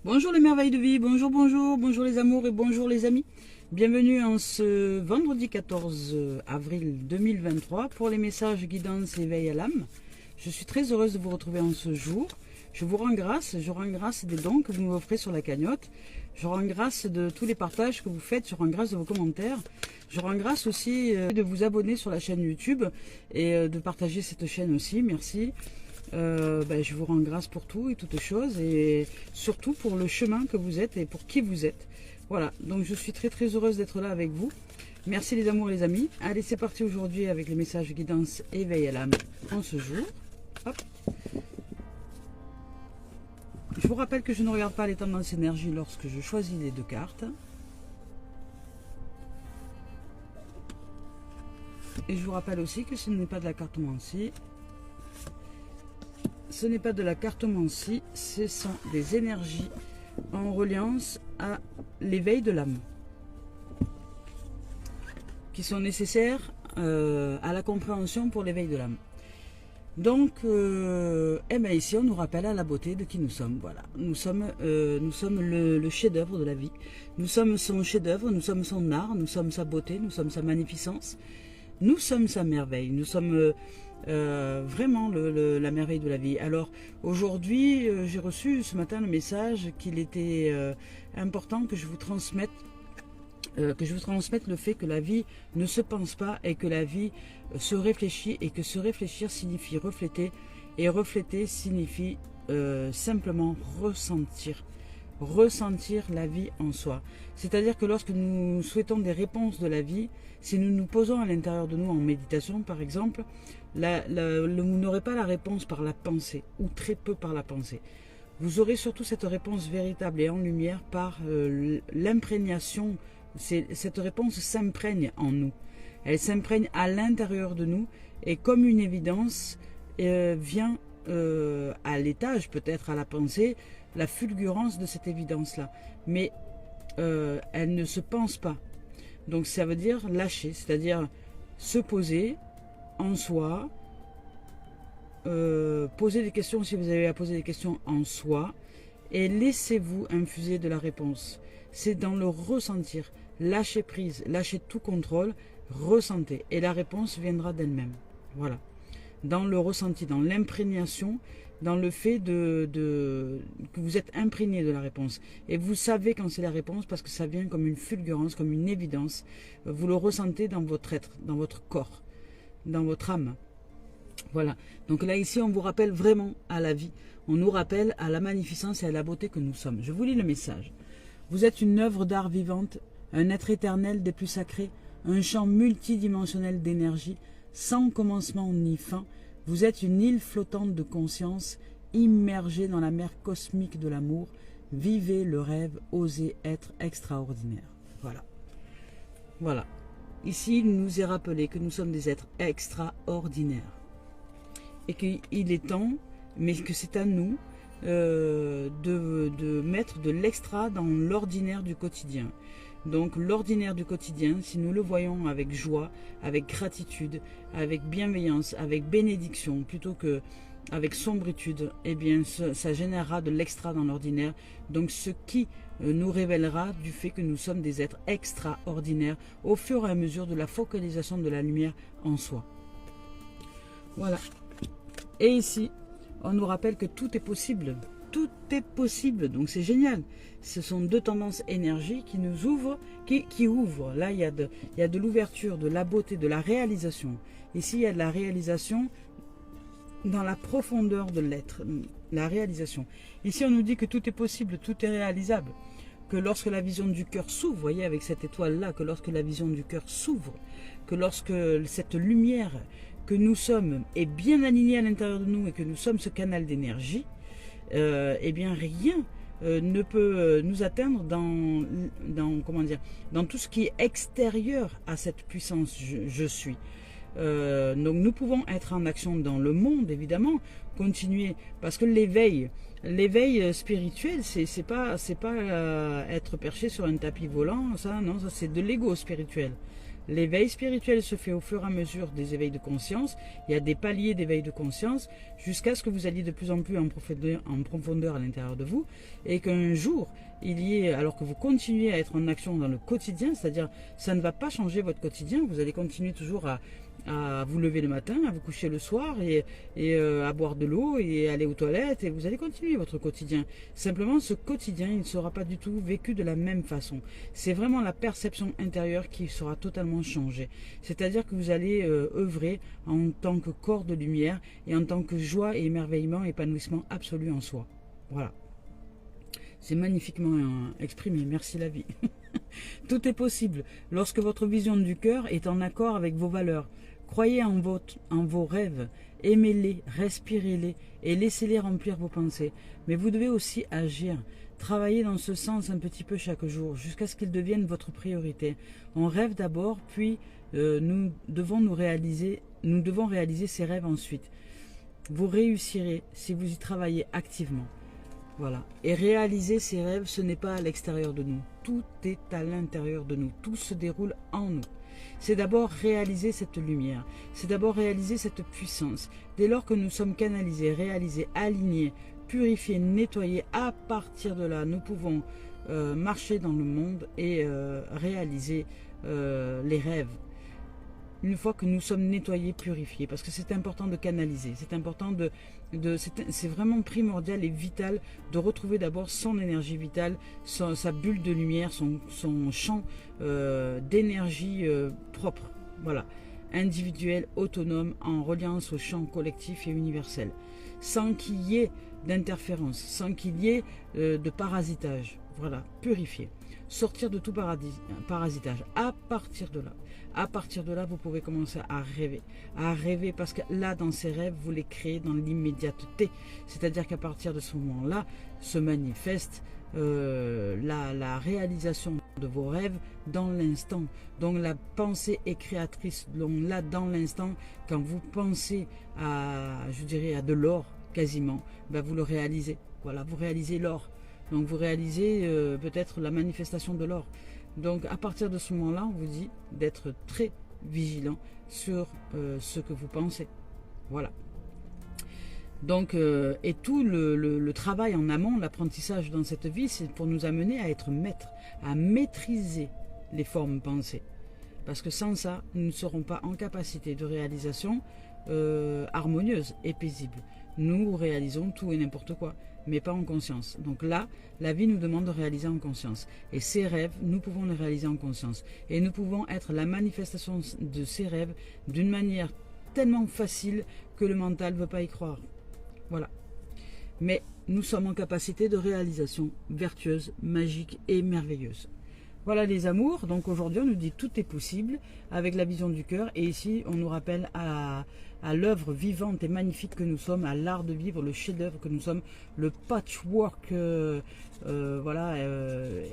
Bonjour les merveilles de vie, bonjour, bonjour, bonjour les amours et bonjour les amis. Bienvenue en ce vendredi 14 avril 2023 pour les messages guidance éveil à l'âme. Je suis très heureuse de vous retrouver en ce jour. Je vous rends grâce, des dons que vous m'offrez sur la cagnotte. Je rends grâce de tous les partages que vous faites, je rends grâce de vos commentaires. Je rends grâce aussi de vous abonner sur la chaîne YouTube et de partager cette chaîne aussi, merci. Je vous rends grâce pour tout et toutes choses et surtout pour le chemin que vous êtes et pour qui vous êtes. Voilà, donc je suis très très heureuse d'être là avec vous. Merci les amours et les amis. Allez, c'est parti aujourd'hui avec les messages guidance éveil à l'âme en ce jour. Hop. Je vous rappelle que je ne regarde pas les tendances énergie lorsque je choisis les deux cartes. Et je vous rappelle aussi que ce n'est pas de la cartomancie. Ce n'est pas de la cartomancie, ce sont des énergies en reliance à l'éveil de l'âme qui sont nécessaires à la compréhension pour l'éveil de l'âme. Donc, ici, on nous rappelle à la beauté de qui nous sommes. Voilà, nous sommes le chef-d'œuvre de la vie. Nous sommes son chef-d'œuvre, nous sommes son art, nous sommes sa beauté, nous sommes sa magnificence. Nous sommes sa merveille. Nous sommes vraiment la merveille de la vie. Alors, aujourd'hui, j'ai reçu ce matin le message qu'il était important que je vous transmette. Le fait que la vie ne se pense pas et que la vie se réfléchit et que se réfléchir signifie refléter et refléter signifie simplement ressentir la vie en soi. C'est-à-dire que lorsque nous souhaitons des réponses de la vie, si nous nous posons à l'intérieur de nous en méditation par exemple, vous n'aurez pas la réponse par la pensée ou très peu par la pensée. Vous aurez surtout cette réponse véritable et en lumière par l'imprégnation. Cette réponse s'imprègne en nous. Elle s'imprègne à l'intérieur de nous et comme une évidence vient à l'étage, peut-être à la pensée, la fulgurance de cette évidence-là. Mais elle ne se pense pas. Donc ça veut dire lâcher, c'est-à-dire se poser en soi, poser des questions si vous avez à poser des questions en soi et laissez-vous infuser de la réponse. C'est dans le ressentir. Lâchez prise, lâchez tout contrôle, ressentez. Et la réponse viendra d'elle-même. Voilà. Dans le ressenti, dans l'imprégnation, dans le fait que vous êtes imprégné de la réponse. Et vous savez quand c'est la réponse parce que ça vient comme une fulgurance, comme une évidence. Vous le ressentez dans votre être, dans votre corps, dans votre âme. Voilà. Donc là, ici, on vous rappelle vraiment à la vie. On nous rappelle à la magnificence et à la beauté que nous sommes. Je vous lis le message. Vous êtes une œuvre d'art vivante, un être éternel des plus sacrés, un champ multidimensionnel d'énergie, sans commencement ni fin. Vous êtes une île flottante de conscience, immergée dans la mer cosmique de l'amour. Vivez le rêve, osez être extraordinaire. Voilà. Voilà. Ici, il nous est rappelé que nous sommes des êtres extraordinaires. Et qu'il est temps, mais que c'est à nous de mettre de l'extra dans l'ordinaire du quotidien. Donc l'ordinaire du quotidien, si nous le voyons avec joie, avec gratitude, avec bienveillance, avec bénédiction, plutôt que avec sombritude, eh bien ça générera de l'extra dans l'ordinaire. Donc ce qui nous révélera du fait que nous sommes des êtres extraordinaires au fur et à mesure de la focalisation de la lumière en soi. Voilà. Et ici, on nous rappelle que tout est possible. Tout est possible, donc c'est génial. Ce sont deux tendances énergie qui nous ouvrent, qui ouvrent. Là, il y a de l'ouverture, de la beauté, de la réalisation. Ici, il y a de la réalisation dans la profondeur de l'être, la réalisation. Ici, on nous dit que tout est possible, tout est réalisable. Que lorsque la vision du cœur s'ouvre, vous voyez, avec cette étoile-là, que lorsque la vision du cœur s'ouvre, que lorsque cette lumière que nous sommes est bien alignée à l'intérieur de nous et que nous sommes ce canal d'énergie, eh bien rien ne peut nous atteindre dans tout ce qui est extérieur à cette puissance je suis. Donc nous pouvons être en action dans le monde, évidemment, continuer, parce que l'éveil spirituel, c'est pas être perché sur un tapis volant, ça non, ça c'est de l'ego spirituel. L'éveil spirituel se fait au fur et à mesure des éveils de conscience. Il y a des paliers d'éveil de conscience jusqu'à ce que vous alliez de plus en plus en profondeur à l'intérieur de vous et qu'un jour, il y ait, alors que vous continuez à être en action dans le quotidien, c'est-à-dire ça ne va pas changer votre quotidien, vous allez continuer toujours à vous lever le matin, à vous coucher le soir et à boire de l'eau et aller aux toilettes et vous allez continuer votre quotidien. Simplement, ce quotidien, il ne sera pas du tout vécu de la même façon. C'est vraiment la perception intérieure qui sera totalement changée. C'est-à-dire que vous allez œuvrer en tant que corps de lumière et en tant que joie et émerveillement, épanouissement absolu en soi. Voilà. C'est magnifiquement exprimé, merci la vie. Tout est possible lorsque votre vision du cœur est en accord avec vos valeurs. Croyez en vos rêves, aimez-les, respirez-les et laissez-les remplir vos pensées. Mais vous devez aussi agir, travailler dans ce sens un petit peu chaque jour, jusqu'à ce qu'ils deviennent votre priorité. On rêve d'abord, puis nous devons réaliser ces rêves ensuite. Vous réussirez si vous y travaillez activement. Voilà. Et réaliser ces rêves, ce n'est pas à l'extérieur de nous. Tout est à l'intérieur de nous. Tout se déroule en nous. C'est d'abord réaliser cette lumière. C'est d'abord réaliser cette puissance. Dès lors que nous sommes canalisés, réalisés, alignés, purifiés, nettoyés, à partir de là, nous pouvons marcher dans le monde et réaliser les rêves. Une fois que nous sommes nettoyés, purifiés, parce que c'est important de canaliser, c'est important c'est vraiment primordial et vital de retrouver d'abord son énergie vitale, sa bulle de lumière, son champ d'énergie propre, voilà, individuel, autonome, en reliance au champ collectif et universel, sans qu'il y ait d'interférence, sans qu'il y ait de parasitage, voilà, purifier. Sortir de tout parasitage. À partir de là, vous pouvez commencer à rêver parce que là, dans ces rêves, vous les créez dans l'immédiateté. C'est-à-dire qu'à partir de ce moment-là, se manifeste la réalisation de vos rêves dans l'instant. Donc la pensée est créatrice. Donc là, dans l'instant, quand vous pensez à, je dirais, à de l'or, quasiment, ben vous le réalisez. Voilà, vous réalisez l'or. Donc vous réalisez peut-être la manifestation de l'or. Donc à partir de ce moment-là, on vous dit d'être très vigilant sur ce que vous pensez. Voilà. Donc, et tout le travail en amont, l'apprentissage dans cette vie, c'est pour nous amener à être maîtres, à maîtriser les formes pensées. Parce que sans ça, nous ne serons pas en capacité de réalisation harmonieuse et paisible. Nous réalisons tout et n'importe quoi, mais pas en conscience. Donc là, la vie nous demande de réaliser en conscience. Et ces rêves, nous pouvons les réaliser en conscience. Et nous pouvons être la manifestation de ces rêves d'une manière tellement facile que le mental ne veut pas y croire. Voilà. Mais nous sommes en capacité de réalisation vertueuse, magique et merveilleuse. Voilà les amours. Donc aujourd'hui, on nous dit tout est possible avec la vision du cœur. Et ici, on nous rappelle à l'œuvre vivante et magnifique que nous sommes, à l'art de vivre, le chef-d'œuvre que nous sommes, le patchwork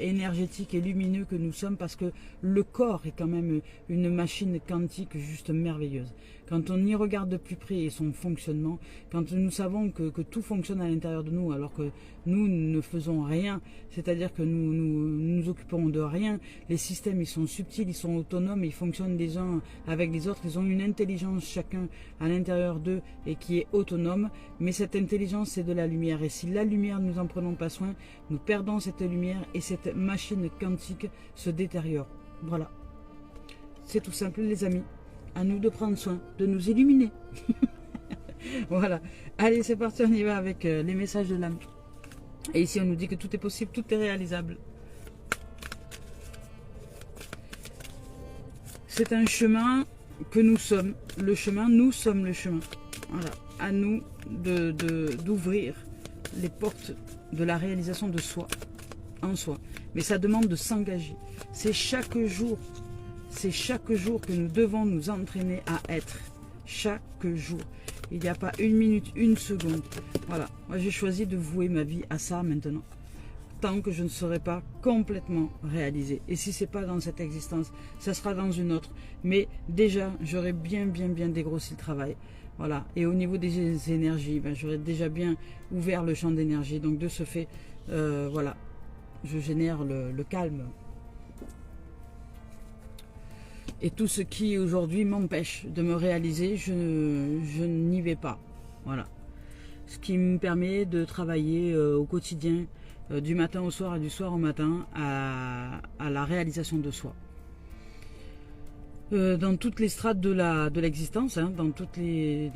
énergétique et lumineux que nous sommes, parce que le corps est quand même une machine quantique juste merveilleuse. Quand on y regarde de plus près et son fonctionnement, quand nous savons que tout fonctionne à l'intérieur de nous alors que nous ne faisons rien, c'est-à-dire que nous occupons de rien, les systèmes ils sont subtils, ils sont autonomes, ils fonctionnent les uns avec les autres, ils ont une intelligence chacun à l'intérieur d'eux et qui est autonome, mais cette intelligence c'est de la lumière, et si la lumière nous en prenons pas soin, nous perdons cette lumière et cette machine quantique se détériore. Voilà, c'est tout simple les amis. À nous de prendre soin, de nous illuminer. Voilà. Allez, c'est parti, on y va avec les messages de l'âme. Et ici, on nous dit que tout est possible, tout est réalisable. C'est un chemin que nous sommes. Le chemin, nous sommes le chemin. Voilà. À nous d'ouvrir les portes de la réalisation de soi, en soi. Mais ça demande de s'engager. C'est chaque jour. C'est chaque jour que nous devons nous entraîner à être. Chaque jour. Il n'y a pas une minute, une seconde. Voilà. Moi, j'ai choisi de vouer ma vie à ça maintenant. Tant que je ne serai pas complètement réalisée. Et si ce n'est pas dans cette existence, ça sera dans une autre. Mais déjà, j'aurai bien dégrossi le travail. Voilà. Et au niveau des énergies, ben, j'aurais déjà bien ouvert le champ d'énergie. Donc, de ce fait, voilà. Je génère le calme. Et tout ce qui aujourd'hui m'empêche de me réaliser, je n'y vais pas. Voilà. Ce qui me permet de travailler au quotidien, du matin au soir et du soir au matin, à la réalisation de soi. Dans toutes les strates de l'existence, hein, dans toutes les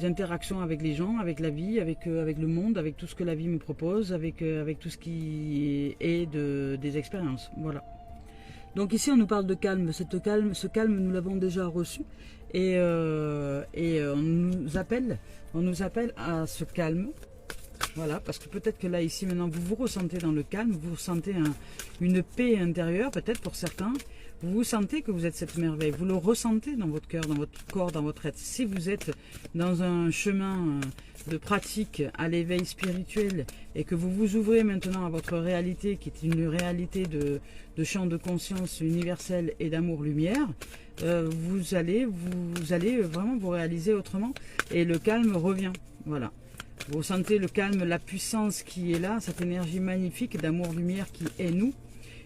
interactions avec les gens, avec la vie, avec le monde, avec tout ce que la vie me propose, avec tout ce qui est des expériences. Voilà. Donc ici on nous parle de calme. Ce calme nous l'avons déjà reçu et on nous appelle à ce calme. Voilà, parce que peut-être que là ici maintenant vous vous ressentez dans le calme, vous ressentez une paix intérieure, peut-être pour certains. Vous sentez que vous êtes cette merveille, vous le ressentez dans votre cœur, dans votre corps, dans votre être. Si vous êtes dans un chemin de pratique à l'éveil spirituel et que vous vous ouvrez maintenant à votre réalité, qui est une réalité de champ de conscience universel et d'amour-lumière, vous allez vraiment vous réaliser autrement et le calme revient. Voilà. Vous sentez le calme, la puissance qui est là, cette énergie magnifique d'amour-lumière qui est nous,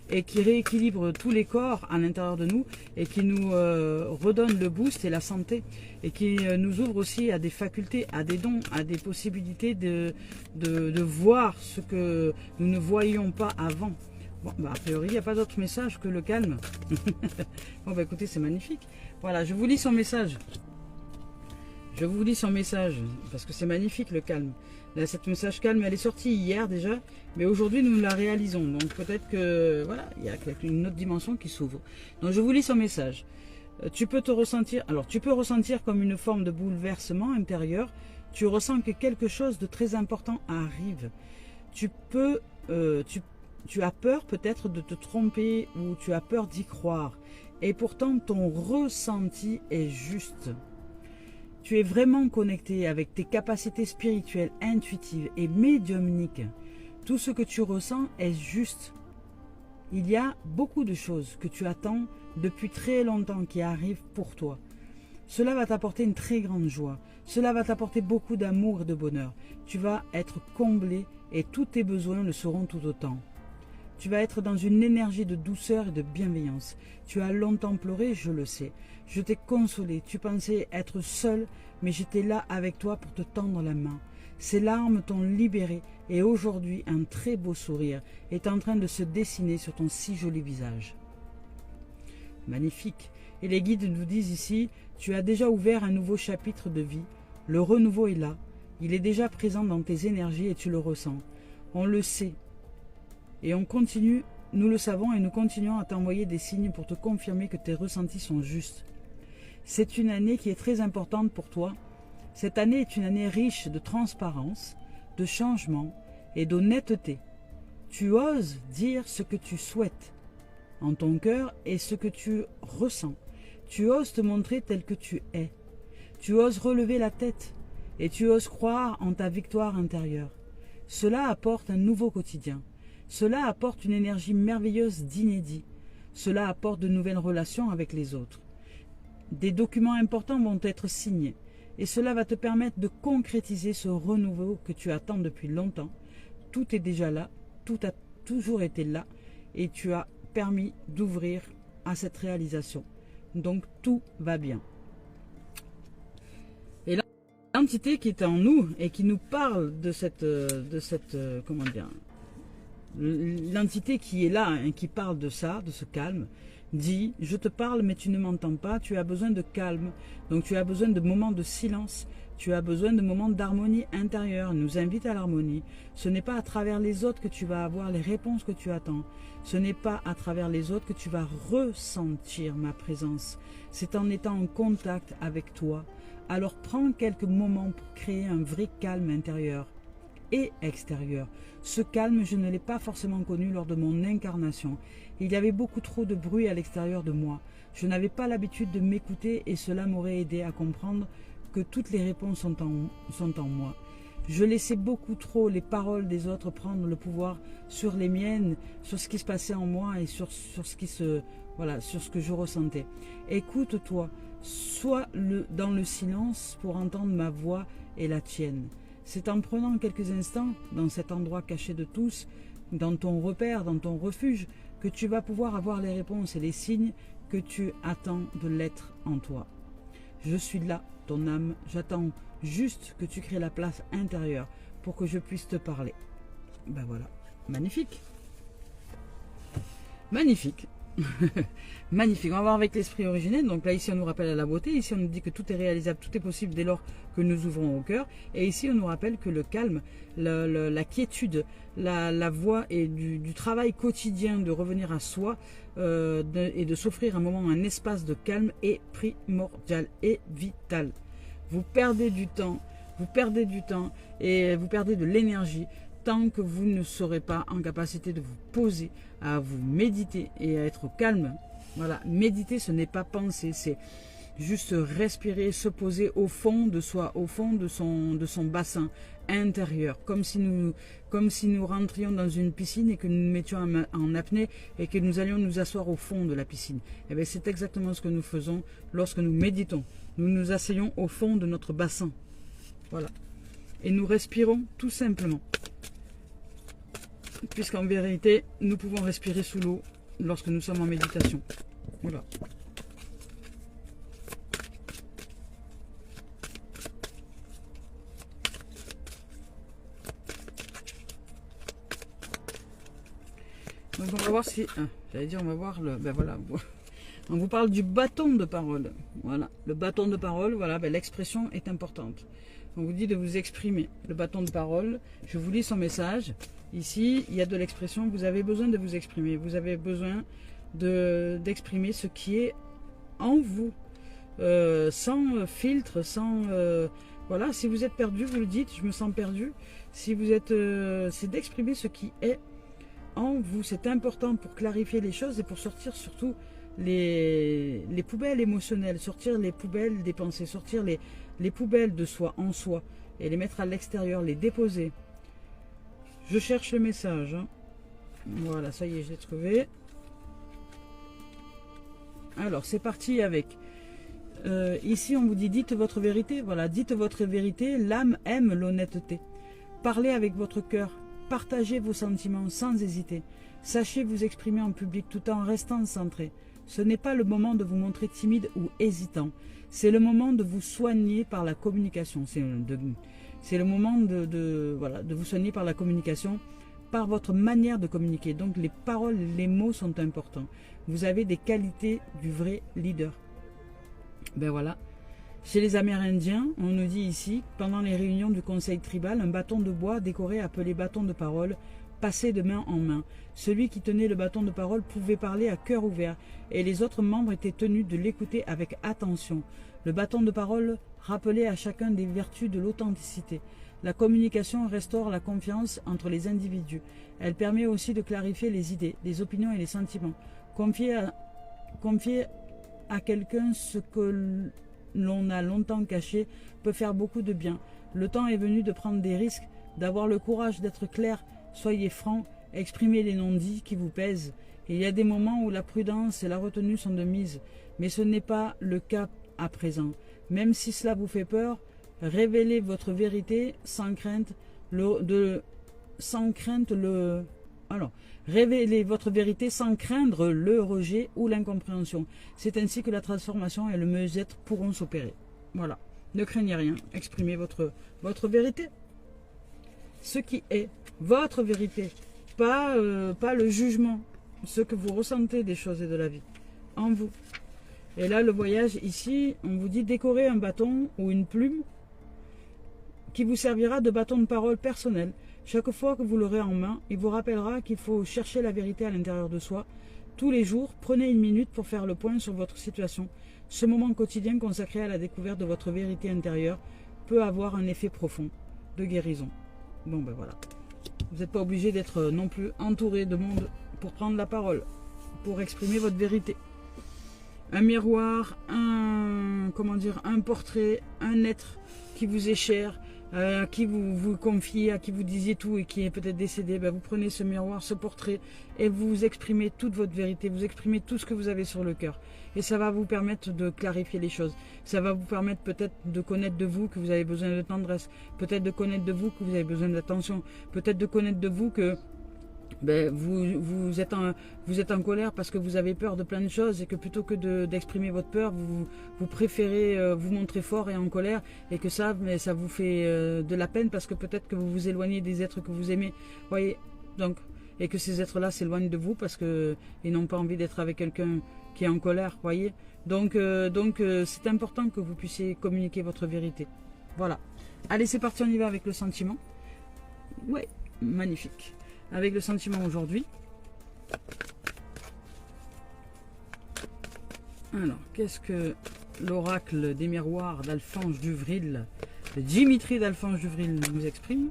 et qui rééquilibre tous les corps à l'intérieur de nous et qui nous redonne le boost et la santé et qui nous ouvre aussi à des facultés, à des dons, à des possibilités de voir ce que nous ne voyions pas avant. Bon, bah, a priori, il n'y a pas d'autre message que le calme. Bon, bah écoutez, c'est magnifique. Voilà, je vous lis son message. Je vous lis son message, parce que c'est magnifique le calme. Là, cette message calme, elle est sortie hier déjà, mais aujourd'hui nous la réalisons. Donc peut-être que voilà, il y a une autre dimension qui s'ouvre. Donc je vous lis son message. Tu peux ressentir comme une forme de bouleversement intérieur. Tu ressens que quelque chose de très important arrive. Tu as peur peut-être de te tromper ou tu as peur d'y croire. Et pourtant ton ressenti est juste. Tu es vraiment connecté avec tes capacités spirituelles, intuitives et médiumniques. Tout ce que tu ressens est juste. Il y a beaucoup de choses que tu attends depuis très longtemps qui arrivent pour toi. Cela va t'apporter une très grande joie. Cela va t'apporter beaucoup d'amour et de bonheur. Tu vas être comblé et tous tes besoins le seront tout autant. Tu vas être dans une énergie de douceur et de bienveillance. Tu as longtemps pleuré, je le sais. Je t'ai consolé. Tu pensais être seul, mais j'étais là avec toi pour te tendre la main. Ces larmes t'ont libéré et aujourd'hui, un très beau sourire est en train de se dessiner sur ton si joli visage. Magnifique. Et les guides nous disent ici, tu as déjà ouvert un nouveau chapitre de vie. Le renouveau est là. Il est déjà présent dans tes énergies et tu le ressens. On le sait. Et on continue, nous le savons et nous continuons à t'envoyer des signes pour te confirmer que tes ressentis sont justes. C'est une année qui est très importante pour toi. Cette année est une année riche de transparence, de changement et d'honnêteté. Tu oses dire ce que tu souhaites en ton cœur et ce que tu ressens. Tu oses te montrer tel que tu es. Tu oses relever la tête et tu oses croire en ta victoire intérieure. Cela apporte un nouveau quotidien. Cela apporte une énergie merveilleuse d'inédit. Cela apporte de nouvelles relations avec les autres. Des documents importants vont être signés et cela va te permettre de concrétiser ce renouveau que tu attends depuis longtemps. Tout est déjà là, tout a toujours été là et tu as permis d'ouvrir à cette réalisation. Donc tout va bien. Et là, l'entité qui est en nous et qui nous parle de cette comment dire, l'entité qui est là, hein, qui parle de ça, de ce calme, dit, je te parle mais tu ne m'entends pas, tu as besoin de calme, donc tu as besoin de moments de silence, tu as besoin de moments d'harmonie intérieure, nous invite à l'harmonie. Ce n'est pas à travers les autres que tu vas avoir les réponses que tu attends, ce n'est pas à travers les autres que tu vas ressentir ma présence, c'est en étant en contact avec toi. Alors prends quelques moments pour créer un vrai calme intérieur et extérieur. Ce calme, je ne l'ai pas forcément connu lors de mon incarnation. Il y avait beaucoup trop de bruit à l'extérieur de moi. Je n'avais pas l'habitude de m'écouter et cela m'aurait aidé à comprendre que toutes les réponses sont en moi. Je laissais beaucoup trop les paroles des autres prendre le pouvoir sur les miennes, sur ce qui se passait en moi et sur ce que je ressentais. Écoute-toi, sois dans le silence pour entendre ma voix et la tienne. C'est en prenant quelques instants dans cet endroit caché de tous, dans ton repère, dans ton refuge, que tu vas pouvoir avoir les réponses et les signes que tu attends de l'être en toi. Je suis là, ton âme, j'attends juste que tu crées la place intérieure pour que je puisse te parler. Ben voilà, magnifique. Magnifique. Magnifique. On va voir avec l'esprit originel. Donc là, ici, on nous rappelle à la beauté. Ici, on nous dit que tout est réalisable, tout est possible dès lors que nous ouvrons au cœur. Et ici, on nous rappelle que le calme, la quiétude, la voie et du travail quotidien de revenir à soi et de s'offrir un moment, un espace de calme est primordial et vital. Vous perdez du temps et vous perdez de l'énergie tant que vous ne serez pas en capacité de vous poser, à vous méditer et à être calme. Voilà, méditer, ce n'est pas penser, c'est juste respirer, se poser au fond de soi, au fond de son bassin intérieur, comme si nous rentrions dans une piscine et que nous nous mettions en apnée et que nous allions nous asseoir au fond de la piscine. Et bien, c'est exactement ce que nous faisons lorsque nous méditons. Nous nous asseyons au fond de notre bassin. Voilà. Et nous respirons tout simplement. Puisqu'en vérité, nous pouvons respirer sous l'eau lorsque nous sommes en méditation. Voilà. Donc on va voir si... j'allais dire, on va voir le... Ben voilà. On vous parle du bâton de parole. Voilà. Le bâton de parole, voilà, ben l'expression est importante. On vous dit de vous exprimer. Le bâton de parole, je vous lis son message. Ici, il y a de l'expression. Vous avez besoin de vous exprimer. Vous avez besoin d'exprimer ce qui est en vous. Sans filtre, sans... voilà, si vous êtes perdu, vous le dites, je me sens perdu. Si vous êtes... c'est d'exprimer ce qui est en vous. C'est important pour clarifier les choses et pour sortir surtout les poubelles émotionnelles, sortir les poubelles des pensées, sortir les poubelles de soi, en soi, et les mettre à l'extérieur, les déposer. Je cherche le message. Hein. Voilà, ça y est, je l'ai trouvé. Alors, c'est parti avec... ici, on vous dit, dites votre vérité. Voilà, dites votre vérité. L'âme aime l'honnêteté. Parlez avec votre cœur. Partagez vos sentiments sans hésiter. Sachez vous exprimer en public tout en restant centré. Ce n'est pas le moment de vous montrer timide ou hésitant. C'est le moment de vous soigner par la communication. C'est le moment voilà, de vous soigner par la communication, par votre manière de communiquer. Donc les paroles, les mots sont importants. Vous avez des qualités du vrai leader. Ben voilà. Chez les Amérindiens, on nous dit ici, pendant les réunions du conseil tribal, un bâton de bois décoré appelé bâton de parole passait de main en main. Celui qui tenait le bâton de parole pouvait parler à cœur ouvert et les autres membres étaient tenus de l'écouter avec attention. Le bâton de parole rappelait à chacun des vertus de l'authenticité. La communication restaure la confiance entre les individus. Elle permet aussi de clarifier les idées, les opinions et les sentiments. Confier à quelqu'un ce que l'on a longtemps caché peut faire beaucoup de bien. Le temps est venu de prendre des risques, d'avoir le courage d'être clair. Soyez francs, exprimez les non-dits qui vous pèsent. Il y a des moments où la prudence et la retenue sont de mise, mais ce n'est pas le cas à présent. Même si cela vous fait peur, révélez votre vérité sans crainte révélez votre vérité sans craindre le rejet ou l'incompréhension. C'est ainsi que la transformation et le mieux-être pourront s'opérer. Voilà. Ne craignez rien, exprimez votre vérité. Ce qui est votre vérité, pas le jugement, ce que vous ressentez des choses et de la vie, en vous. Et là, le voyage, ici, on vous dit décorer un bâton ou une plume qui vous servira de bâton de parole personnel. Chaque fois que vous l'aurez en main, il vous rappellera qu'il faut chercher la vérité à l'intérieur de soi. Tous les jours, prenez une minute pour faire le point sur votre situation. Ce moment quotidien consacré à la découverte de votre vérité intérieure peut avoir un effet profond de guérison. Bon ben voilà. Vous n'êtes pas obligé d'être non plus entouré de monde pour prendre la parole, pour exprimer votre vérité. Un miroir, un portrait, un être qui vous est cher, à qui vous confiez, à qui vous disiez tout et qui est peut-être décédé, ben vous prenez ce miroir, ce portrait et vous exprimez toute votre vérité, vous exprimez tout ce que vous avez sur le cœur. Et ça va vous permettre de clarifier les choses. Ça va vous permettre peut-être de connaître de vous que vous avez besoin de tendresse, peut-être de connaître de vous que vous avez besoin d'attention, peut-être de connaître de vous que ben, vous êtes en colère parce que vous avez peur de plein de choses et que plutôt que d'exprimer votre peur, vous préférez vous montrer fort et en colère et que ça, mais ça vous fait de la peine parce que peut-être que vous vous éloignez des êtres que vous aimez. Voyez, donc, et que ces êtres-là s'éloignent de vous parce qu'ils n'ont pas envie d'être avec quelqu'un qui est en colère, voyez. Donc c'est important que vous puissiez communiquer votre vérité. Voilà. Allez, c'est parti, on y va avec le sentiment. Ouais, magnifique. Avec le sentiment aujourd'hui. Alors, qu'est-ce que l'oracle des miroirs d'Alphonse Duvril, de Dimitri d'Alphonse Duvril nous exprime?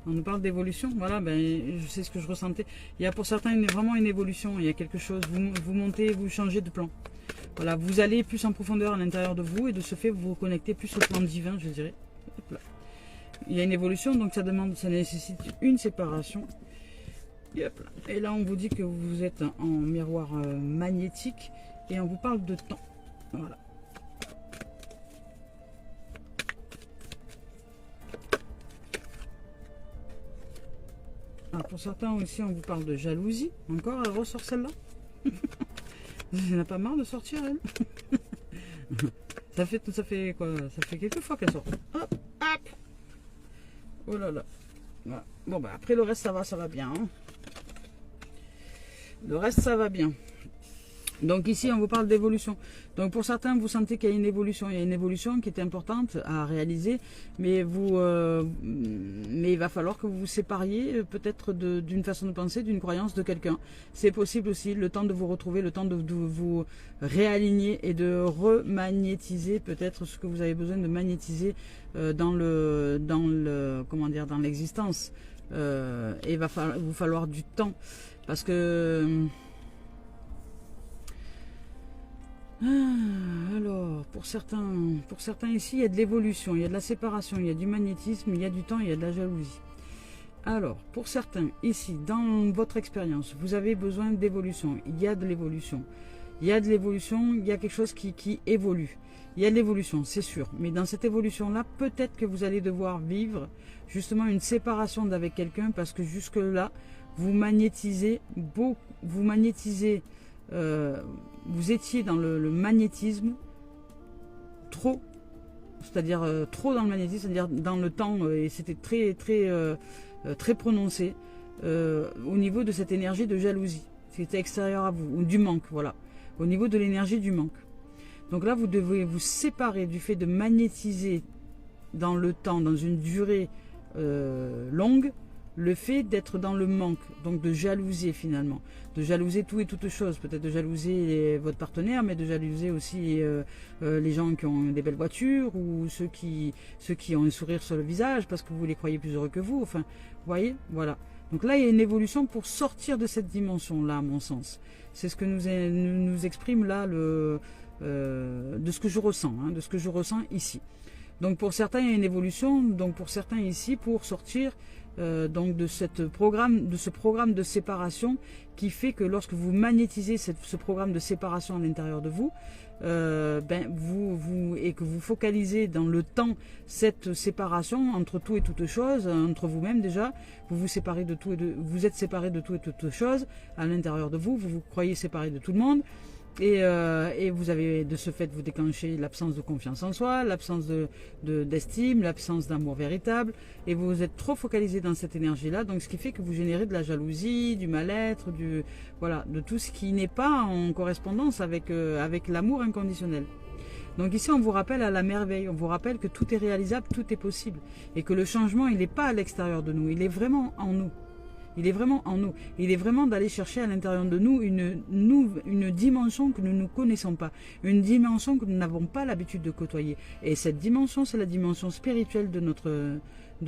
On nous parle d'évolution. Voilà, ben, je sais ce que je ressentais. Il y a pour certains vraiment une évolution. Il y a quelque chose. Vous montez, vous changez de plan. Voilà, vous allez plus en profondeur à l'intérieur de vous et de ce fait, vous vous connectez plus au plan divin, je dirais. Hop là. Il y a une évolution, donc ça nécessite une séparation. Et là, on vous dit que vous êtes en miroir magnétique et on vous parle de temps. Voilà. Alors pour certains aussi, on vous parle de jalousie. Encore, elle ressort celle-là. Elle n'a pas marre de sortir, elle. ça fait quoi? Ça fait quelques fois qu'elle sort. Hop, hop. Oh là là. Voilà. Bon, bah après le reste, ça va bien. Hein. Le reste, ça va bien. Donc ici, on vous parle d'évolution. Donc pour certains, vous sentez qu'il y a une évolution. Il y a une évolution qui est importante à réaliser. Mais il va falloir que vous vous sépariez peut-être d'une façon de penser, d'une croyance de quelqu'un. C'est possible aussi. Le temps de vous retrouver, le temps de vous réaligner et de remagnétiser peut-être ce que vous avez besoin de magnétiser dans l'existence. Et il va vous falloir du temps. Parce que... alors, pour certains ici, il y a de l'évolution, il y a de la séparation, il y a du magnétisme, il y a du temps, il y a de la jalousie. Alors, pour certains ici, dans votre expérience, vous avez besoin d'évolution. Il y a de l'évolution. Il y a de l'évolution, il y a quelque chose qui évolue. Il y a de l'évolution, c'est sûr. Mais dans cette évolution-là, peut-être que vous allez devoir vivre justement une séparation d'avec quelqu'un parce que jusque-là, vous magnétisez beaucoup, vous étiez dans le magnétisme trop, c'est-à-dire trop dans le magnétisme, c'est-à-dire dans le temps, et c'était très prononcé au niveau de cette énergie de jalousie. C'était extérieur à vous, ou du manque, voilà, au niveau de l'énergie du manque. Donc là, vous devez vous séparer du fait de magnétiser dans le temps, dans une durée longue, le fait d'être dans le manque, donc de jalouser finalement, de jalouser tout et toutes choses, peut-être de jalouser votre partenaire, mais de jalouser aussi les gens qui ont des belles voitures ou ceux qui ont un sourire sur le visage parce que vous les croyez plus heureux que vous, enfin, vous voyez, voilà. Donc là, il y a une évolution pour sortir de cette dimension-là, à mon sens. C'est ce que nous exprime là de ce que je ressens, hein, de ce que je ressens ici. Donc pour certains, il y a une évolution, donc pour certains ici, pour sortir donc de ce programme de séparation qui fait que lorsque vous magnétisez ce programme de séparation à l'intérieur de vous, et que vous focalisez dans le temps cette séparation entre tout et toute chose, entre vous-même déjà, vous êtes séparé de tout et toute chose à l'intérieur de vous, vous vous croyez séparé de tout le monde. Et vous avez de ce fait vous déclenchez l'absence de confiance en soi, l'absence d'estime, l'absence d'amour véritable, et vous êtes trop focalisé dans cette énergie-là, donc ce qui fait que vous générez de la jalousie, du mal-être, de tout ce qui n'est pas en correspondance avec l'amour inconditionnel. Donc ici on vous rappelle à la merveille, on vous rappelle que tout est réalisable, tout est possible, et que le changement il n'est pas à l'extérieur de nous, il est vraiment en nous. Il est vraiment en nous. Il est vraiment d'aller chercher à l'intérieur de nous une dimension que nous ne connaissons pas. Une dimension que nous n'avons pas l'habitude de côtoyer. Et cette dimension, c'est la dimension spirituelle de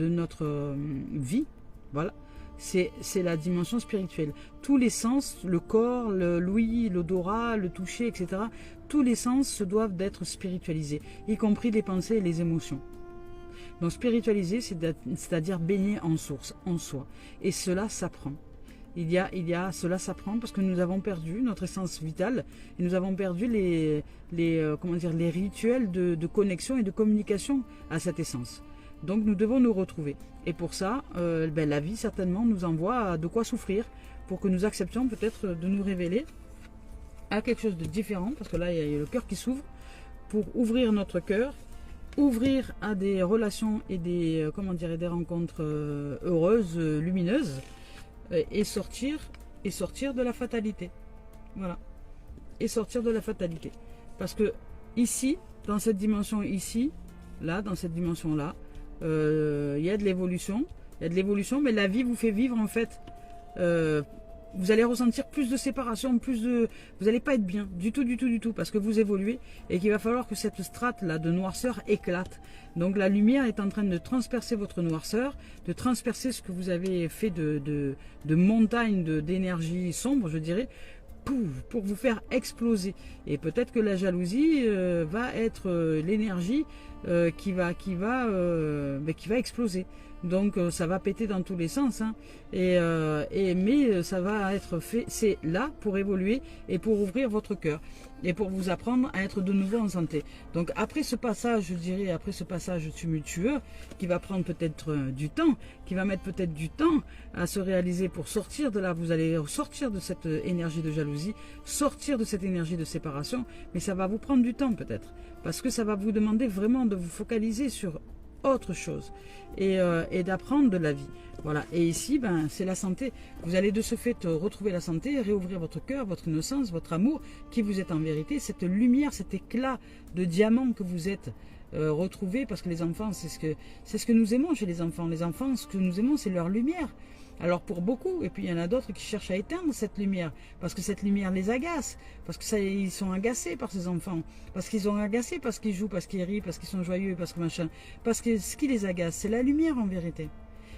notre vie. Voilà. C'est la dimension spirituelle. Tous les sens, le corps, l'ouïe, l'odorat, le toucher, etc. Tous les sens se doivent d'être spiritualisés, y compris les pensées et les émotions. Donc spiritualiser, c'est-à-dire baigner en source, en soi. Et cela s'apprend. Cela s'apprend parce que nous avons perdu notre essence vitale et nous avons perdu les rituels de connexion et de communication à cette essence. Donc nous devons nous retrouver. Et pour ça, la vie certainement nous envoie de quoi souffrir pour que nous acceptions peut-être de nous révéler à quelque chose de différent. Parce que là, il y a le cœur qui s'ouvre pour ouvrir notre cœur, ouvrir à des relations et des, des rencontres heureuses, lumineuses, et sortir de la fatalité. Voilà. Et sortir de la fatalité. Parce que ici, dans cette dimension ici, là, dans cette dimension-là, il y a de l'évolution. Il y a de l'évolution, mais la vie vous fait vivre en fait. Vous allez ressentir plus de séparation, vous n'allez pas être bien, du tout, parce que vous évoluez et qu'il va falloir que cette strate-là de noirceur éclate. Donc la lumière est en train de transpercer votre noirceur, de transpercer ce que vous avez fait de montagne d'énergie sombre, je dirais, pour vous faire exploser. Et peut-être que la jalousie va être l'énergie qui va exploser. Donc ça va péter dans tous les sens, hein. Mais ça va être fait, c'est là pour évoluer et pour ouvrir votre cœur et pour vous apprendre à être de nouveau en santé. Donc après ce passage, je dirais, après ce passage tumultueux qui va prendre peut-être du temps, qui va mettre peut-être du temps à se réaliser pour sortir de là, vous allez sortir de cette énergie de jalousie, sortir de cette énergie de séparation, mais ça va vous prendre du temps peut-être, parce que ça va vous demander vraiment de vous focaliser sur autre chose et d'apprendre de la vie. Voilà. Et ici, c'est la santé. Vous allez de ce fait retrouver la santé, réouvrir votre cœur, votre innocence, votre amour, qui vous êtes en vérité, cette lumière, cet éclat de diamant que vous êtes retrouvé, parce que les enfants, c'est ce que nous aimons chez les enfants. Les enfants, ce que nous aimons, c'est leur lumière. Alors pour beaucoup, et puis il y en a d'autres qui cherchent à éteindre cette lumière, parce que cette lumière les agace, parce que ils sont agacés par ces enfants, parce qu'ils sont agacés, parce qu'ils jouent, parce qu'ils rient, parce qu'ils sont joyeux, parce que machin, parce que ce qui les agace, c'est la lumière en vérité.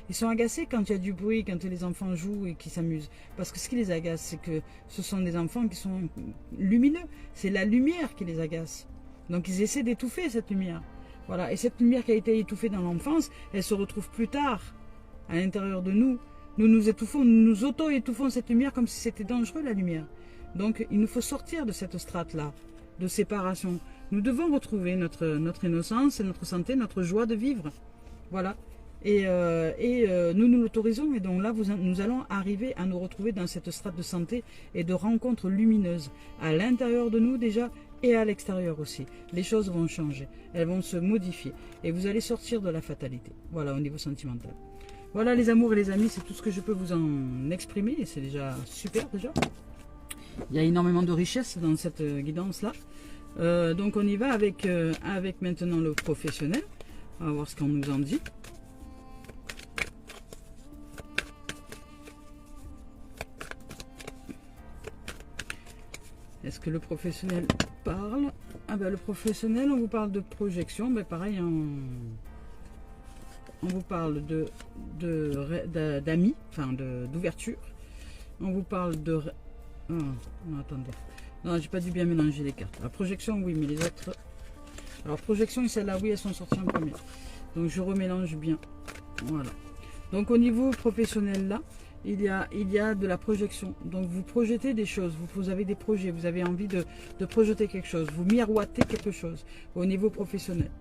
Ils sont agacés quand il y a du bruit, quand les enfants jouent et qui s'amusent, parce que ce qui les agace, c'est que ce sont des enfants qui sont lumineux, c'est la lumière qui les agace. Donc ils essaient d'étouffer cette lumière. Voilà, et cette lumière qui a été étouffée dans l'enfance, elle se retrouve plus tard à l'intérieur de nous. Nous nous étouffons, nous nous auto-étouffons cette lumière comme si c'était dangereux la lumière. Donc il nous faut sortir de cette strate-là, de séparation. Nous devons retrouver notre innocence, notre santé, notre joie de vivre. Voilà. Et nous l'autorisons. Et donc là, nous allons arriver à nous retrouver dans cette strate de santé et de rencontres lumineuses. À l'intérieur de nous déjà et à l'extérieur aussi. Les choses vont changer. Elles vont se modifier. Et vous allez sortir de la fatalité. Voilà, au niveau sentimental. Voilà les amours et les amis, c'est tout ce que je peux vous en exprimer et c'est déjà super déjà. Il y a énormément de richesse dans cette guidance là. Donc on y va avec maintenant le professionnel. On va voir ce qu'on nous en dit. Est-ce que le professionnel parle? Ah ben le professionnel, on vous parle de projection, ben pareil, on vous parle d'amis, enfin d'ouverture. On vous parle de... Oh, non, attendez. Non, j'ai pas dû bien mélanger les cartes. La projection, oui, mais les autres... Alors, projection et celle-là, oui, elles sont sorties en premier. Donc, je remélange bien. Voilà. Donc, au niveau professionnel, là, il y a de la projection. Donc, vous projetez des choses. Vous avez des projets. Vous avez envie de projeter quelque chose. Vous miroitez quelque chose au niveau professionnel.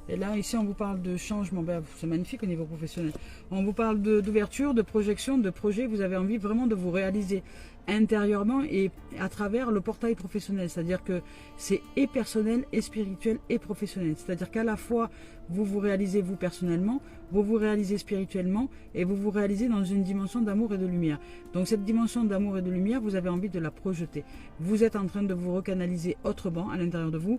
Et là, ici, on vous parle de changement. Ben, c'est magnifique au niveau professionnel. On vous parle d'ouverture, de projection, de projet. Vous avez envie vraiment de vous réaliser intérieurement et à travers le portail professionnel. C'est-à-dire que c'est et personnel, et spirituel, et professionnel. C'est-à-dire qu'à la fois, vous vous réalisez vous personnellement, vous vous réalisez spirituellement, et vous vous réalisez dans une dimension d'amour et de lumière. Donc cette dimension d'amour et de lumière, vous avez envie de la projeter. Vous êtes en train de vous recanaliser autrement à l'intérieur de vous.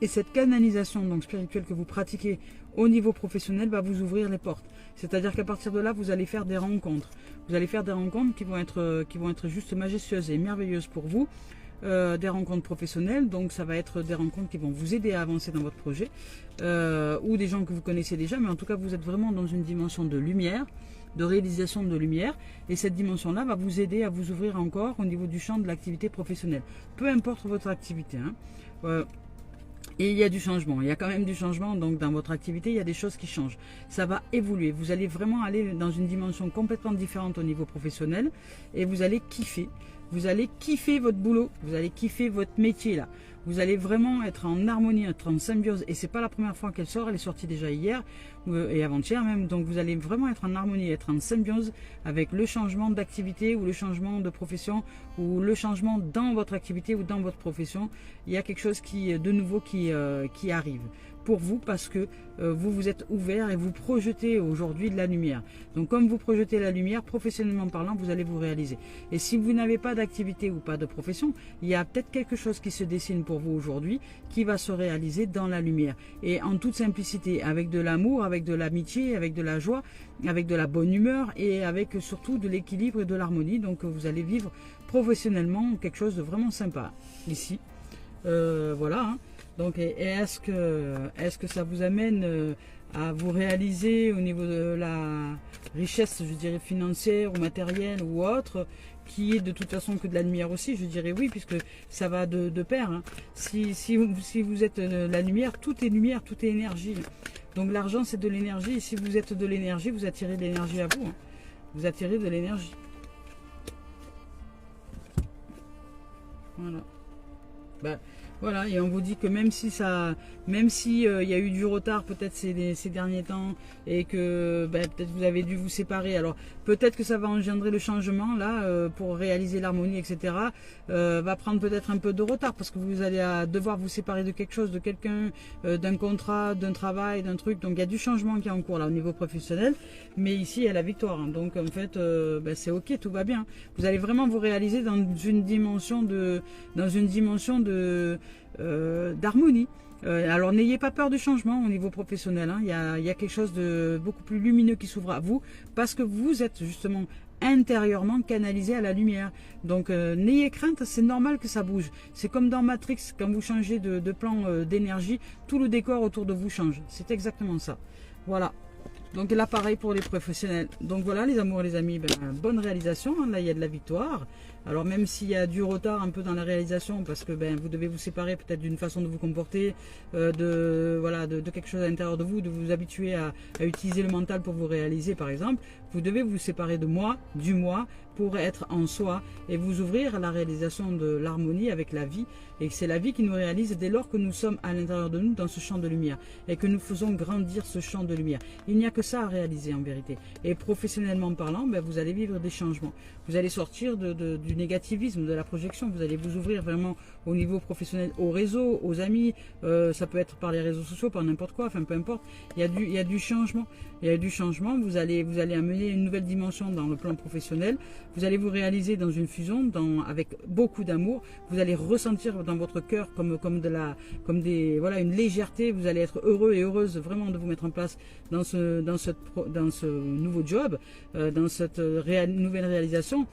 Et cette canalisation donc spirituelle que vous pratiquez au niveau professionnel va vous ouvrir les portes. C'est-à-dire qu'à partir de là, vous allez faire des rencontres. Vous allez faire des rencontres qui vont être juste majestueuses et merveilleuses pour vous. Des rencontres professionnelles, donc ça va être des rencontres qui vont vous aider à avancer dans votre projet. Ou des gens que vous connaissez déjà, mais en tout cas, vous êtes vraiment dans une dimension de lumière, de réalisation de lumière. Et cette dimension-là va vous aider à vous ouvrir encore au niveau du champ de l'activité professionnelle. Peu importe votre activité, hein. Et il y a du changement, il y a quand même du changement, donc dans votre activité, il y a des choses qui changent. Ça va évoluer, vous allez vraiment aller dans une dimension complètement différente au niveau professionnel et vous allez kiffer. vous allez kiffer votre boulot, vous allez kiffer votre métier là. Vous allez vraiment être en harmonie, être en symbiose. Et c'est pas la première fois qu'elle sort, elle est sortie déjà hier et avant-hier même. Donc vous allez vraiment être en harmonie, être en symbiose avec le changement d'activité ou le changement de profession ou le changement dans votre activité ou dans votre profession. Il y a quelque chose de nouveau qui arrive pour vous parce que vous vous êtes ouvert et vous projetez aujourd'hui de la lumière. Donc comme vous projetez la lumière, professionnellement parlant, vous allez vous réaliser. Et si vous n'avez pas d'activité ou pas de profession, il y a peut-être quelque chose qui se dessine pour vous aujourd'hui qui va se réaliser dans la lumière. Et en toute simplicité, avec de l'amour, avec de l'amitié, avec de la joie, avec de la bonne humeur et avec surtout de l'équilibre et de l'harmonie. Donc vous allez vivre professionnellement quelque chose de vraiment sympa ici. Voilà. Hein. Donc, est-ce que ça vous amène à vous réaliser au niveau de la richesse, je dirais, financière ou matérielle ou autre, qui est de toute façon que de la lumière aussi, je dirais oui, puisque ça va de pair. Hein. Si vous êtes la lumière, tout est énergie. Donc l'argent, c'est de l'énergie, et si vous êtes de l'énergie, vous attirez de l'énergie à vous. Hein. Vous attirez de l'énergie. Voilà. Ben, voilà, et on vous dit que même si il y a eu du retard peut-être ces derniers temps et que peut-être vous avez dû vous séparer, alors peut-être que ça va engendrer le changement là pour réaliser l'harmonie, etc. Va prendre peut-être un peu de retard parce que vous allez devoir vous séparer de quelque chose, de quelqu'un, d'un contrat, d'un travail, d'un truc. Donc il y a du changement qui est en cours là au niveau professionnel, mais ici il y a la victoire. Hein. Donc en fait c'est ok, tout va bien. Vous allez vraiment vous réaliser dans une dimension d'harmonie. Alors n'ayez pas peur du changement au niveau professionnel. Hein. Il y a quelque chose de beaucoup plus lumineux qui s'ouvre à vous parce que vous êtes justement intérieurement canalisé à la lumière. Donc n'ayez crainte, c'est normal que ça bouge. C'est comme dans Matrix, quand vous changez de plan d'énergie, tout le décor autour de vous change. C'est exactement ça. Voilà. Donc là pareil pour les professionnels. Donc voilà les amours et les amis, bonne réalisation, hein. Là il y a de la victoire. Alors même s'il y a du retard un peu dans la réalisation parce que vous devez vous séparer peut-être d'une façon de vous comporter, de quelque chose à l'intérieur de vous, de vous habituer à utiliser le mental pour vous réaliser par exemple, vous devez vous séparer du moi pour être en soi et vous ouvrir à la réalisation de l'harmonie avec la vie. Et c'est la vie qui nous réalise dès lors que nous sommes à l'intérieur de nous dans ce champ de lumière et que nous faisons grandir ce champ de lumière. Il n'y a que ça à réaliser en vérité. Et professionnellement parlant, vous allez vivre des changements. Vous allez sortir du négativisme, de la projection. Vous allez vous ouvrir vraiment au niveau professionnel, au réseau, aux amis. Ça peut être par les réseaux sociaux, par n'importe quoi. Enfin, peu importe. Il y a du changement. Il y a du changement. Vous allez amener une nouvelle dimension dans le plan professionnel. Vous allez vous réaliser dans une fusion, avec beaucoup d'amour. Vous allez ressentir dans votre cœur une légèreté. Vous allez être heureux et heureuse vraiment de vous mettre en place dans ce nouveau job, dans cette nouvelle réalisation.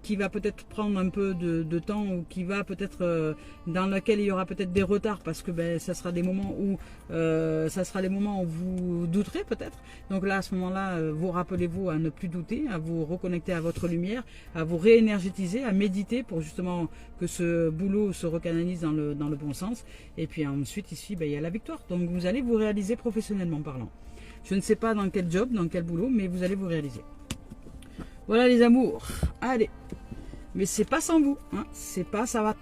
Qui va peut-être prendre un peu de temps ou qui va peut-être dans laquelle il y aura peut-être des retards parce que ça sera des moments où vous douterez peut-être. Donc là à ce moment-là vous rappelez-vous à ne plus douter, à vous reconnecter à votre lumière, à vous réénergétiser, à méditer pour justement que ce boulot se recanalise dans le bon sens. Et puis ensuite ici il y a la victoire. Donc vous allez vous réaliser professionnellement parlant. Je ne sais pas dans quel job, dans quel boulot, mais vous allez vous réaliser. Voilà les amours, allez, mais c'est pas sans vous, hein. Ça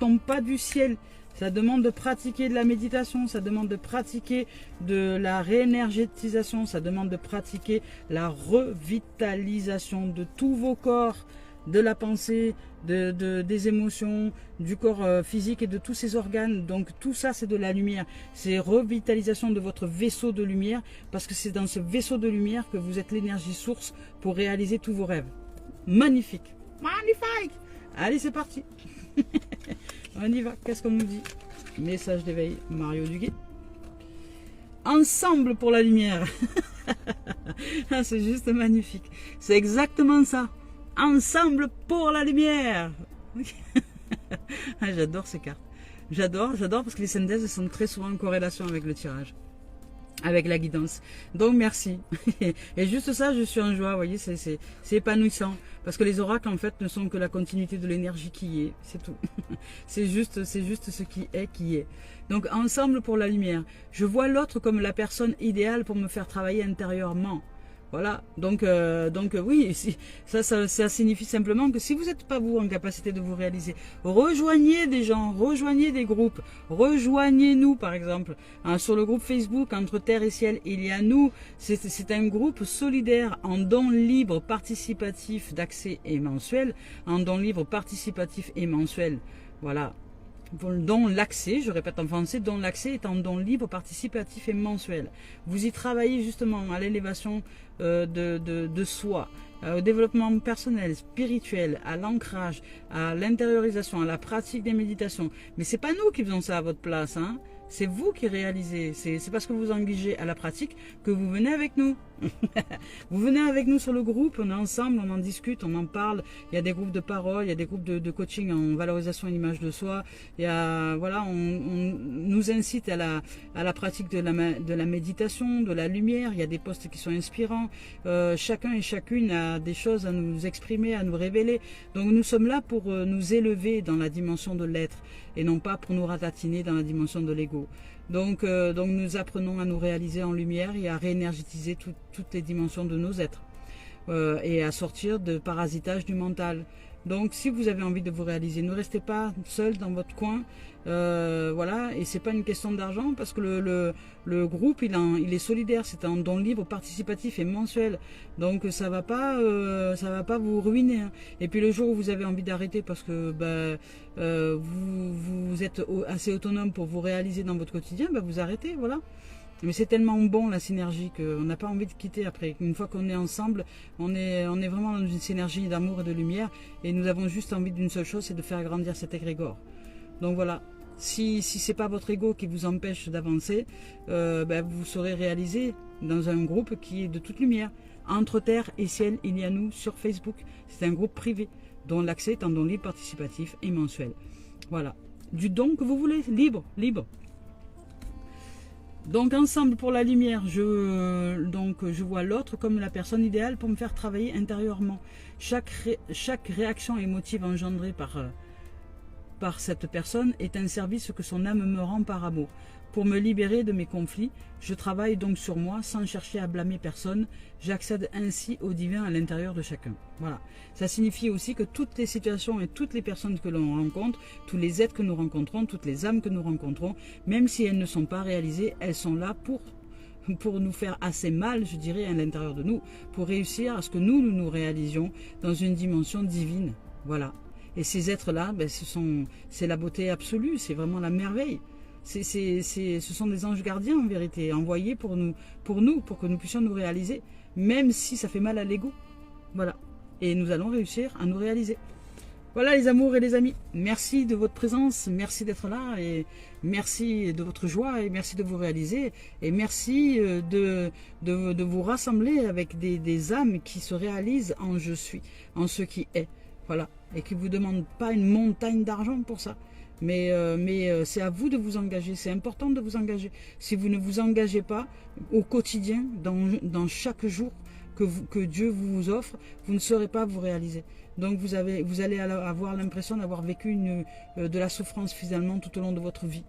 tombe pas du ciel, ça demande de pratiquer de la méditation, ça demande de pratiquer de la réénergétisation, ça demande de pratiquer la revitalisation de tous vos corps, de la pensée, des émotions, du corps physique et de tous ces organes. Donc tout ça c'est de la lumière, c'est revitalisation de votre vaisseau de lumière parce que c'est dans ce vaisseau de lumière que vous êtes l'énergie source pour réaliser tous vos rêves. Magnifique, magnifique. Allez, c'est parti. On y va. Qu'est-ce qu'on nous dit? Message d'éveil, Mario Duguay. Ensemble pour la lumière. C'est juste magnifique. C'est exactement ça. Ensemble pour la lumière. J'adore ces cartes. J'adore parce que les synthèses sont très souvent en corrélation avec le tirage, avec la guidance. Donc merci. Et juste ça, je suis en joie, vous voyez, c'est épanouissant. Parce que les oracles, en fait, ne sont que la continuité de l'énergie qui est. C'est tout. C'est juste ce qui est. Donc, ensemble pour la lumière. Je vois l'autre comme la personne idéale pour me faire travailler intérieurement. Voilà, donc oui, ça signifie simplement que si vous n'êtes pas vous en capacité de vous réaliser, rejoignez des gens, rejoignez des groupes, rejoignez-nous par exemple. Hein, sur le groupe Facebook Entre Terre et Ciel, il y a nous, c'est un groupe solidaire en don libre, participatif d'accès et mensuel, en don libre, participatif et mensuel, voilà. Dont l'accès, je répète en français, dont l'accès est en don libre, participatif et mensuel. Vous y travaillez justement à l'élévation de soi, au développement personnel, spirituel, à l'ancrage, à l'intériorisation, à la pratique des méditations. Mais c'est pas nous qui faisons ça à votre place, hein. C'est vous qui réalisez. C'est parce que vous engagez à la pratique que vous venez avec nous. Vous venez avec nous sur le groupe, on est ensemble, on en discute, on en parle. Il y a des groupes de parole, il y a des groupes de coaching en valorisation et l'image de soi. Il y a, voilà, on nous incite à la pratique de la méditation, de la lumière. Il y a des posts qui sont inspirants. Chacun et chacune a des choses à nous exprimer, à nous révéler. Donc nous sommes là pour nous élever dans la dimension de l'être et non pas pour nous ratatiner dans la dimension de l'ego. Donc nous apprenons à nous réaliser en lumière et à réénergétiser toutes les dimensions de nos êtres et à sortir de parasitage du mental. Donc si vous avez envie de vous réaliser, ne restez pas seul dans votre coin, voilà, et c'est pas une question d'argent parce que le groupe il est solidaire, c'est un don libre, participatif et mensuel, donc ça va pas vous ruiner, hein. Et puis le jour où vous avez envie d'arrêter parce que vous êtes assez autonome pour vous réaliser dans votre quotidien, vous arrêtez, voilà. Mais c'est tellement bon la synergie qu'on n'a pas envie de quitter après. Une fois qu'on est ensemble, on est vraiment dans une synergie d'amour et de lumière. Et nous avons juste envie d'une seule chose, c'est de faire grandir cet égrégore. Donc voilà, si c'est pas votre ego qui vous empêche d'avancer, vous serez réalisé dans un groupe qui est de toute lumière. Entre Terre et Ciel, il y a nous sur Facebook. C'est un groupe privé dont l'accès est en don libre, participatif et mensuel. Voilà, du don que vous voulez, libre. Donc ensemble pour la lumière, je vois l'autre comme la personne idéale pour me faire travailler intérieurement. Chaque réaction émotive engendrée par cette personne est un service que son âme me rend par amour. Pour me libérer de mes conflits, je travaille donc sur moi sans chercher à blâmer personne. J'accède ainsi au divin à l'intérieur de chacun. Voilà. Ça signifie aussi que toutes les situations et toutes les personnes que l'on rencontre, tous les êtres que nous rencontrons, toutes les âmes que nous rencontrons, même si elles ne sont pas réalisées, elles sont là pour nous faire assez mal, je dirais, à l'intérieur de nous, pour réussir à ce que nous réalisions dans une dimension divine. Voilà. Et ces êtres-là, c'est la beauté absolue, c'est vraiment la merveille. Ce sont des anges gardiens en vérité, envoyés pour que nous puissions nous réaliser, même si ça fait mal à l'ego. Voilà. Et nous allons réussir à nous réaliser. Voilà les amours et les amis, merci de votre présence, merci d'être là, et merci de votre joie, et merci de vous réaliser, et merci de vous rassembler avec des âmes qui se réalisent en je suis, en ce qui est. Voilà. Et qui ne vous demandent pas une montagne d'argent pour ça. Mais c'est à vous de vous engager, c'est important de vous engager. Si vous ne vous engagez pas au quotidien, dans chaque jour que Dieu vous offre, vous ne saurez pas vous réaliser. Donc vous allez avoir l'impression d'avoir vécu de la souffrance finalement tout au long de votre vie.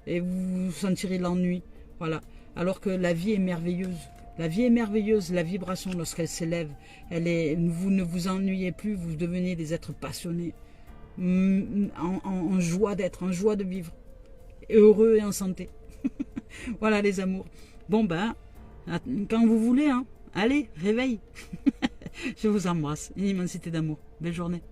Et vous sentirez l'ennui. Voilà. Alors que la vie est merveilleuse. La vie est merveilleuse, la vibration lorsqu'elle s'élève, vous ne vous ennuyez plus, vous devenez des êtres passionnés. En joie d'être, en joie de vivre, heureux et en santé. Voilà les amours. Bon quand vous voulez, hein, allez, réveil. Je vous embrasse, une immensité d'amour. Belle journée.